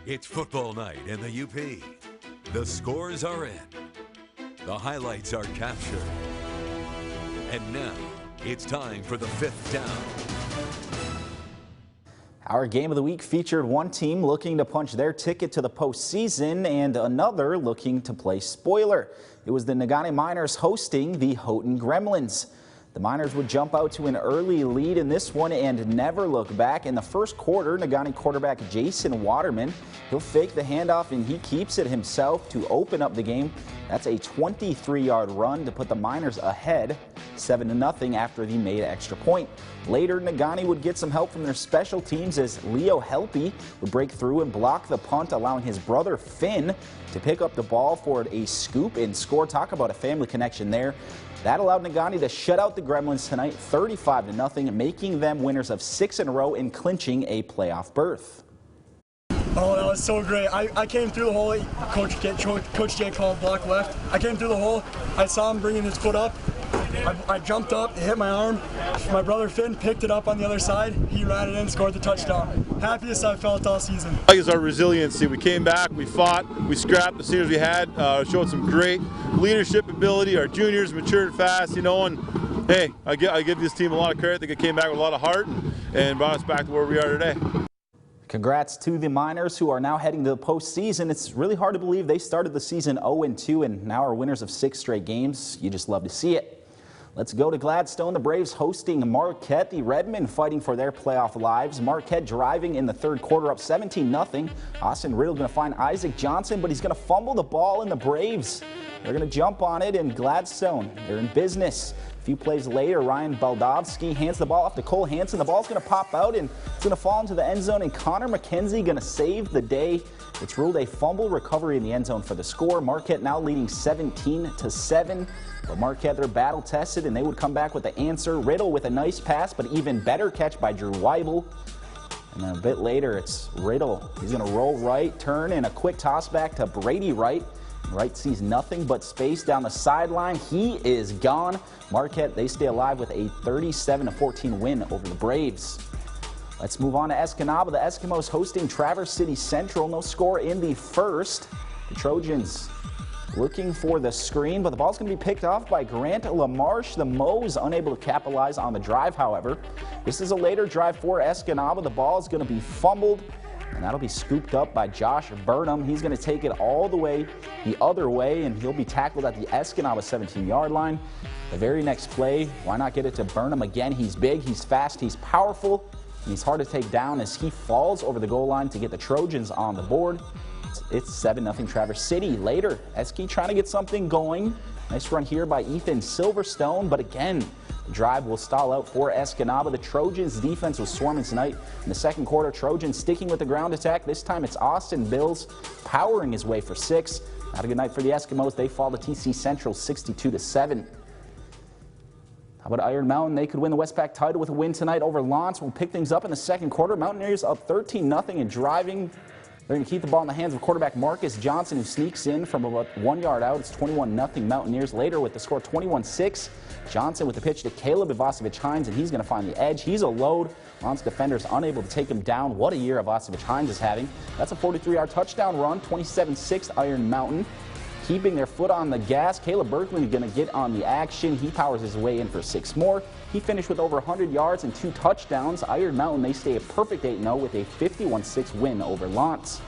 It's football night in the UP. The scores are in. The highlights are captured. And now, it's time for the fifth down. Our game of the week featured one team looking to punch their ticket to the postseason and another looking to play spoiler. It was the Nogami Miners hosting the Houghton Gremlins. The Miners would jump out to an early lead in this one and never look back. In the first quarter, Nogami quarterback Jason Waterman, he'll fake the handoff and he keeps it himself to open up the game. That's a 23-yard run to put the Miners ahead 7-0 after the made extra point. Later, Nogami would get some help from their special teams as Leo Helpy would break through and block the punt, allowing his brother Finn to pick up the ball for a scoop and score. Talk about a family connection there. That allowed Nogami to shut out the Gremlins tonight 35-0, making them winners of 6 in a row and clinching a playoff berth. Oh, that was so great. I came through the hole. Coach Jay called block left. I came through the hole. I saw him bringing his foot up. I jumped up, hit my arm. My brother Finn picked it up on the other side. He ran it in, scored the touchdown. Happiest I've felt all season. Is our resiliency. We came back, we fought, we scrapped the seniors we had, showed some great leadership ability. Our juniors matured fast, and hey, I give this team a lot of credit. They came back with a lot of heart and brought us back to where we are today. Congrats to the Miners, who are now heading to the postseason. It's really hard to believe they started the season 0-2 and now are winners of 6 straight games. You just love to see it. Let's go to Gladstone. The Braves hosting Marquette. The Redmen fighting for their playoff lives. Marquette driving in the third quarter up 17-0. Austin Riddle going to find Isaac Johnson, but he's going to fumble the ball, and the Braves, they're going to jump on it, and Gladstone, they're in business. A few plays later, Ryan Baldovsky hands the ball off to Cole Hansen. The ball's going to pop out, and it's going to fall into the end zone, and Connor McKenzie going to save the day. It's ruled a fumble recovery in the end zone for the score. Marquette now leading 17-7. But Marquette, they're battle tested, and they would come back with the answer. Riddle with a nice pass, but even better catch by Drew Weibel. And then a bit later, it's Riddle. He's going to roll right, turn, and a quick toss back to Brady Wright. Wright sees nothing but space down the sideline. He is gone. Marquette, they stay alive with a 37-14 win over the Braves. Let's move on to Escanaba. The Eskimos hosting Traverse City Central. No score in the first. The Trojans looking for the screen, but the ball's going to be picked off by Grant LaMarche. The Moes unable to capitalize on the drive, however. This is a later drive for Escanaba. The ball is going to be fumbled, and that'll be scooped up by Josh Burnham. He's going to take it all the way the other way, and he'll be tackled at the Escanaba 17-yard line. The very next play, why not get it to Burnham again? He's big, he's fast, he's powerful, and he's hard to take down as he falls over the goal line to get the Trojans on the board. It's 7-0 Traverse City. Later, Eski trying to get something going. Nice run here by Ethan Silverstone, but again, the drive will stall out for Escanaba. The Trojans' defense was swarming tonight. In the second quarter, Trojans sticking with the ground attack. This time it's Austin Bills powering his way for 6. Not a good night for the Eskimos. They fall to TC Central 62-7. How about Iron Mountain? They could win the Westpac title with a win tonight over Lance. We'll pick things up in the second quarter. Mountaineers up 13-0 and driving. They're going to keep the ball in the hands of quarterback Marcus Johnson, who sneaks in from about 1 yard out. It's 21-0 Mountaineers. Later with the score 21-6. Johnson with the pitch to Caleb Ivasovich-Hines, and he's going to find the edge. He's a load. Lance defenders unable to take him down. What a year Ivasovich-Hines is having. That's a 43-yard touchdown run, 27-6 Iron Mountain. Keeping their foot on the gas. Caleb Berkman is going to get on the action. He powers his way in for 6 more. He finished with over 100 yards and 2 touchdowns. Iron Mountain, they stay a perfect 8-0 with a 51-6 win over Lance.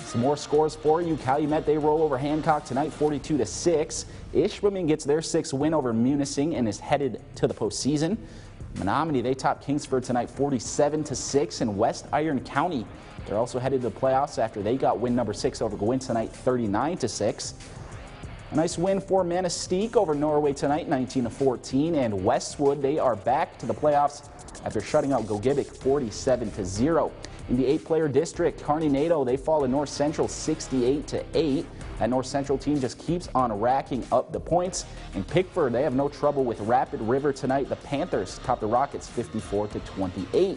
Some more scores for you. Calumet, they roll over Hancock tonight 42-6. Ishpeming gets their 6th win over Munising and is headed to the postseason. Menominee, they top Kingsford tonight 47-6. And West Iron County, they're also headed to the playoffs after they got win number 6 over Gwin tonight 39-6. A nice win for Manistee over Norway tonight 19-14. And Westwood, they are back to the playoffs after shutting out Gogebic 47-0. In the 8-player district, Kearney Nato, they fall to North Central 68-8. That North Central team just keeps on racking up the points. In Pickford, they have no trouble with Rapid River tonight. The Panthers top the Rockets 54-28.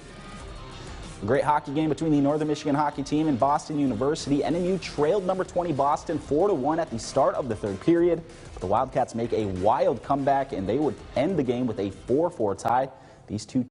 A great hockey game between the Northern Michigan hockey team and Boston University. NMU trailed number 20 Boston 4-1 at the start of the third period. But the Wildcats make a wild comeback, and they would end the game with a 4-4 tie. These two